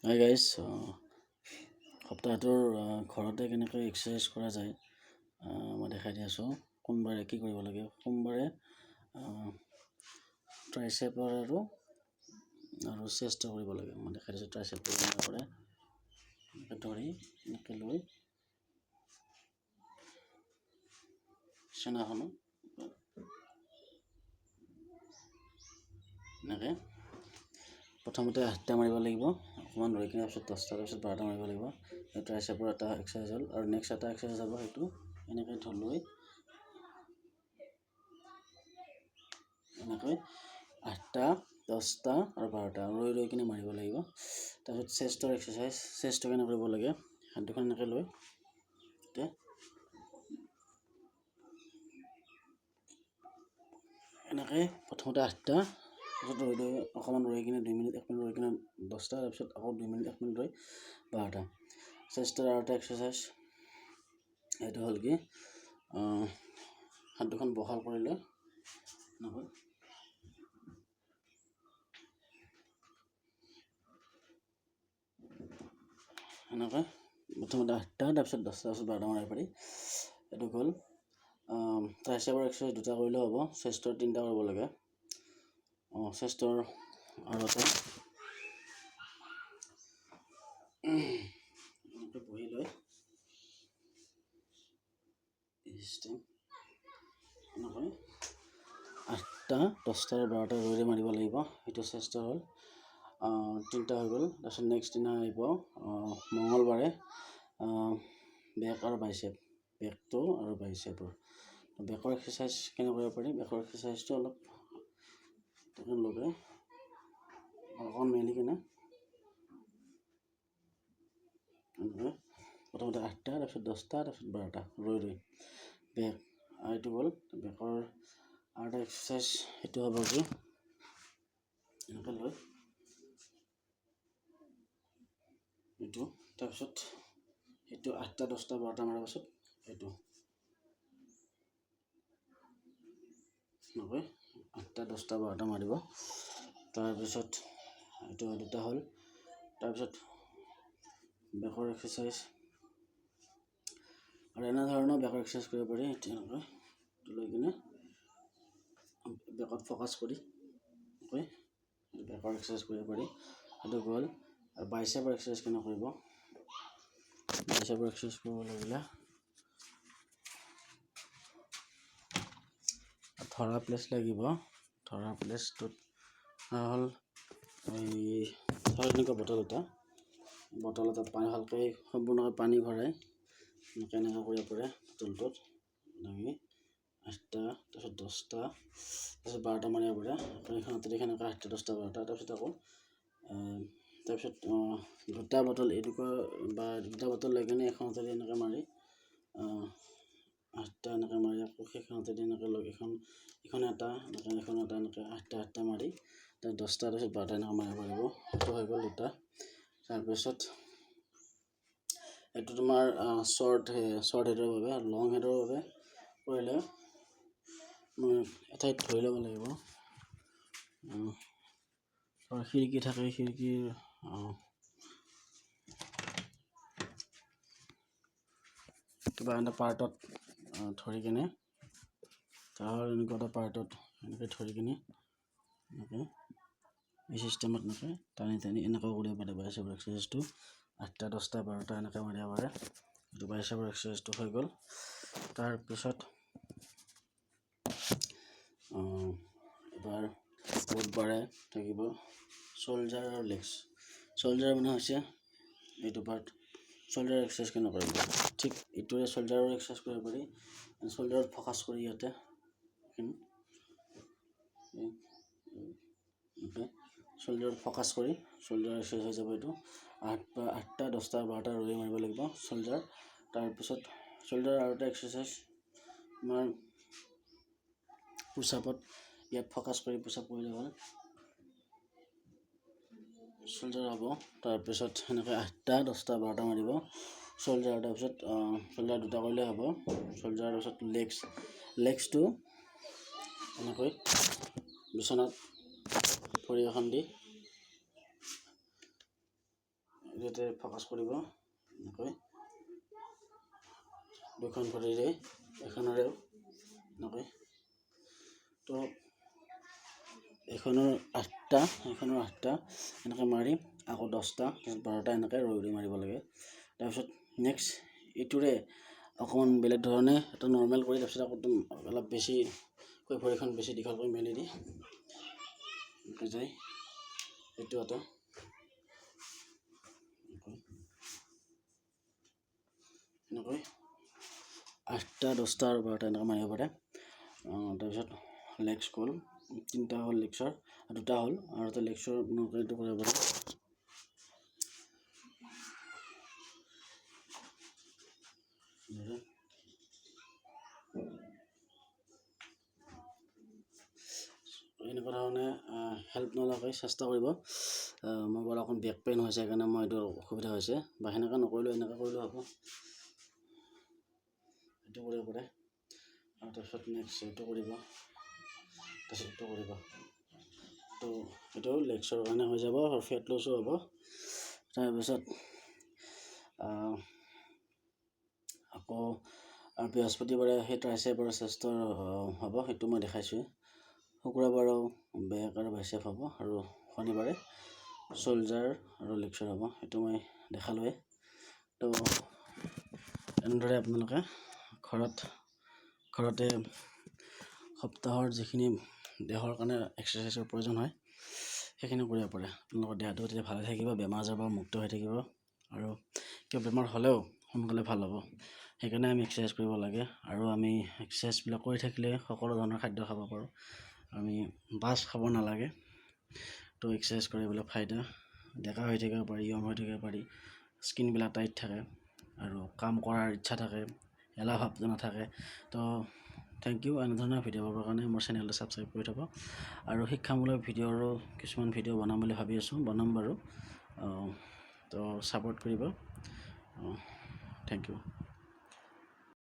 Hi guys, সপ্তাহটোৰ ঘৰতে কেনেকৈ এক্সাৰচাইজ কৰা যায় মই দেখাই দি আছোঁ। সোমবাৰে কি কৰিব লাগে? সোমবাৰে ট্ৰাইচেপৰ আৰু চেষ্টৰ কৰিব লাগে। মই দেখাই দিছোঁ। ট্ৰাইচেপটো কেনেকৈ কৰে, এনেকৈ ধৰি এনেকৈ লৈ চেনাখনো এনেকৈ প্ৰথমতে 8টা মাৰিব লাগিব, অকণমান ৰৈ কিনে তাৰপিছত 10টা, তাৰপিছত 12টা মাৰিব লাগিব। এই ট্ৰাইচেপৰ এটা এক্সাৰচাইজ হ'ল। আৰু নেক্সট এটা এক্সাৰচাইজ হ'ব, সেইটো এনেকৈ লৈ এনেকৈ 8টা, 10টা আৰু 12টা ৰৈ কিনে মাৰিব লাগিব। তাৰপিছত চেষ্টৰ এক্সাৰচাইজ। চেষ্টটো কেনেকৈ কৰিব লাগে? হাত দুখন এনেকৈ লৈ এনেকৈ প্ৰথমতে 8টা, তাৰপিছত অকণমান ৰৈ কিনে 2 মিনিট 1 মিনিট ৰৈ কিনে 10টা, তাৰপিছত আকৌ 2 মিনিট 1 মিনিট ৰৈ 12টা। চেষ্টৰ আৰু এটা এক্সাৰচাইজ, এইটো হ'ল কি, হাত দুখন বহল কৰি লৈ এনেকৈ প্ৰথমতে 8টা, তাৰপিছত 10টা, তাৰপিছত 12টা মাৰিব পাৰি। এইটো হ'ল ট্ৰাইচেপৰ এক্সাৰচাইজ। 2টা কৰিলেও হ'ব। চেষ্টৰ 3টা কৰিব লাগে। চেষ্টৰ আৰু এটা এনেকৈ বহি লৈ এনেকৈ 8টা, 10টা আৰু 12টা ৰৈ মাৰিব লাগিব। সেইটো চেষ্টৰ হ'ল। 3টা হৈ গ'ল। তাৰপিছত নেক্সট দিনা আহিব মঙলবাৰে বেক আৰু বাইচেপ। বেকটো আৰু বাইচেপৰ বেকৰ এক্সাৰচাইজ কেনেকৈ কৰিব পাৰি? বেকৰ এক্সাৰচাইজটো অলপ লগাই অকণ মেলি কিনে প্ৰথমতে 8টা, তাৰপিছত 10টা, তাৰপিছত 12টা ৰৈ বেক। এইটো হ'ল বেকৰ আৰু এটা এক্সাৰচাইজ। সেইটো হ'ব কি, এনেকৈ লৈ এইটো, তাৰপিছত সেইটো 8টা, 10টা, 12টা মাৰাৰ পাছত এইটো এনেকৈ 8টা, 10টা, 12টা মাৰিব। তাৰপিছত এইটো 2টা হ'ল। তাৰপিছত বেকৰ এক্সাৰচাইজ আৰু এনেধৰণৰ বেকৰ এক্সাৰচাইজ কৰিব পাৰি। এনেকৈ লৈ কিনে বেকত ফ'কাছ কৰি বেকৰ এক্সাৰচাইজ কৰিব পাৰি। সেইটো গ'ল। আৰু বাইচেপৰ এক্সাৰচাইজ কেনেকৈ কৰিব? বাইচেপৰ এক্সাৰচাইজ কৰিব লাগিলে ধৰা প্লেচ লাগিব। ধৰা প্লেচটোত হ'ল এই এনেকুৱা বটল এটাত পানী ভালকৈ সম্পূৰ্ণকৈ পানী ভৰাই এনেকৈ কৰিব পাৰে। বটলটোত দাঙি 8টা, তাৰপিছত 10টা, তাৰপিছত 12টা মাৰিব পাৰে। এইখনতে এনেকৈ 8টা, 10টা, 12টা। তাৰপিছত আকৌ দুটা বটল দুটা বটল লৈ কিনে এখনতে এনেকৈ মাৰি 8টা এনেকৈ মাৰি আকৌ সেইখনতে এনেকৈ লগ ইখন এটা এখন এটা এনেকৈ 8টা মাৰি 10টা, তাৰপিছত 12টা এনেকৈ মাৰিব পাৰিব। সেইটো হৈ গ'ল 2টা। তাৰপিছত এইটো তোমাৰ শ্বৰ্ট হেডৰ বাবে। লং হেডৰ বাবে কৰিলে এঠাইত ধৰি ল'ব লাগিব। খিৰিকী থাকে, খিৰিকীৰ কিবা এটা পাৰ্টত ধৰি কিনে এনেকুৱা এটা পাৰ্টত এনেকৈ ধৰি কিনে এনেকৈ এই চিষ্টেমত এনেকৈ টানি এনেকৈ কৰিব পাৰে। বাইচেপৰ এক্সাৰচাইজটো 8টা, 10টা, 12টা এনেকৈ মাৰিব পাৰে। এইটো বাইচেপৰ এক্সাৰচাইজটো হৈ গ'ল। তাৰপিছত এবাৰ বুধবাৰে থাকিব শ্ব'ল্ডাৰ আৰু লেগছ। শ্ব'ল্ডাৰ মানে হৈছে এইটো পাৰ্ট। শ্ব'ল্ডাৰ এক্সাৰচাইজ কেনেকৈ কৰিব? ঠিক এইটোৱে শ্ব'ল্ডাৰৰ এক্সাৰচাইজ কৰিব পাৰি। শ্ব'ল্ডাৰত ফ'কাছ কৰি ইয়াতে শ্ব'ল্ডাৰত ফ'কাছ কৰি শ্ব'ল্ডাৰ এক্সাৰচাইজ হৈ যাব। এইটো 8টা, 10টা, 12টা ৰৈ মাৰিব লাগিব শ্ব'ল্ডাৰ। তাৰপিছত শ্ব'ল্ডাৰ আৰু এটা এক্সাৰচাইজ আমাৰ পুছআপত, ইয়াত ফ'কাছ কৰি পুছআপ কৰিলে হ'ল শ্ব'ল্ডাৰ হ'ব। তাৰপিছত সেনেকৈ 8টা, 10টা, 12টা মাৰিব শ্ব'ল্ডাৰ। তাৰপিছত শ্ব'ল্ডাৰ 2টা কৰিলে হ'ব। শ্ব'ল্ডাৰ তাৰপিছত লেগছটো এনেকৈ বিচনাত ভৰি এখন দি ইয়াতে ফ'কাছ কৰিব এনেকৈ দুখন ভৰিৰে এখনৰেও এনেকৈ তো এখনৰ 8টা এনেকৈ মাৰি আকৌ 10টা 12টা এনেকৈ ৰৈ মাৰিব লাগে। তাৰপিছত নেক্সট এইটোৰে অকণমান বেলেগ ধৰণে এটা নৰ্মেল কৰি তাৰপিছত আকৌ অলপ বেছি ভৰিখন বেছি দীঘলকৈ মেলি দি যায় এইটো এটা এনেকৈ 8টা 10টা আৰু 12টা এনেকৈ মাৰিব পাৰে। তাৰপিছত লেগছ গ'ল 3টা হ'ল লেগছৰ 2টা হ'ল আৰু এটা লেগছৰ এইটো কৰিব পাৰে। এনেকুৱা ধৰণে হেল্প নলগাকৈ চেষ্টা কৰিব। মোৰ বাৰু অকণ বেক পেইন হৈছে সেইকাৰণে মই এইটো অসুবিধা হৈছে বা সেনেকৈ নকৰিলেও এনেকৈ কৰিলেও হ'ব, এইটো কৰিব পাৰে। আৰু তাৰপিছত নেক্সট এইটো কৰিব, তাৰপিছত এইটো কৰিব। তো এইটো লেগছৰ কাৰণে হৈ যাব আৰু ফেট লছো হ'ব। তাৰপিছত আকৌ বৃহস্পতিবাৰে সেই ট্ৰাইচেপ আৰু চেষ্টৰ হ'ব, সেইটো মই দেখাইছোঁ। শুক্ৰবাৰেও বেক আৰু বাইচেপ হ'ব আৰু শনিবাৰে চল্জাৰ আৰু লেগছৰ হ'ব, সেইটো মই দেখালোৱে। তো এনেদৰে আপোনালোকে ঘৰতে সপ্তাহৰ যিখিনি দেহৰ কাৰণে এক্সাৰচাইজৰ প্ৰয়োজন হয় সেইখিনি কৰিব পাৰে। আপোনালোকৰ দেহটো তেতিয়া ভালে থাকিব, বেমাৰ আজাৰৰ পৰা মুক্ত হৈ থাকিব আৰু কিবা বেমাৰ হ'লেও সোনকালে ভাল হ'ব। সেইকাৰণে আমি এক্সাৰচাইজ কৰিব লাগে আৰু আমি এক্সাৰচাইজবিলাক কৰি থাকিলে সকলো ধৰণৰ খাদ্য খাব পাৰোঁ। আমি বাছ খাব নালাগে। তো এক্সাৰচাইজ কৰিবলৈ ফাইদা, ডেকা হৈ থাকিব পাৰি, য়ং হৈ থাকিব পাৰি, স্কিনবিলাক টাইট থাকে আৰু কাম কৰাৰ ইচ্ছা থাকে, এলাহ ভাৱটো নাথাকে। তো থেংক ইউ। এনেধৰণৰ ভিডিঅ' পাবৰ কাৰণে মোৰ চেনেলটো ছাবস্ক্ৰাইব কৰি থ'ব আৰু শিক্ষামূলক ভিডিঅ'ৰো কিছুমান ভিডিঅ' বনাম বুলি ভাবি আছোঁ, বনাম বাৰু। তো ছাপোৰ্ট কৰিব। Thank U.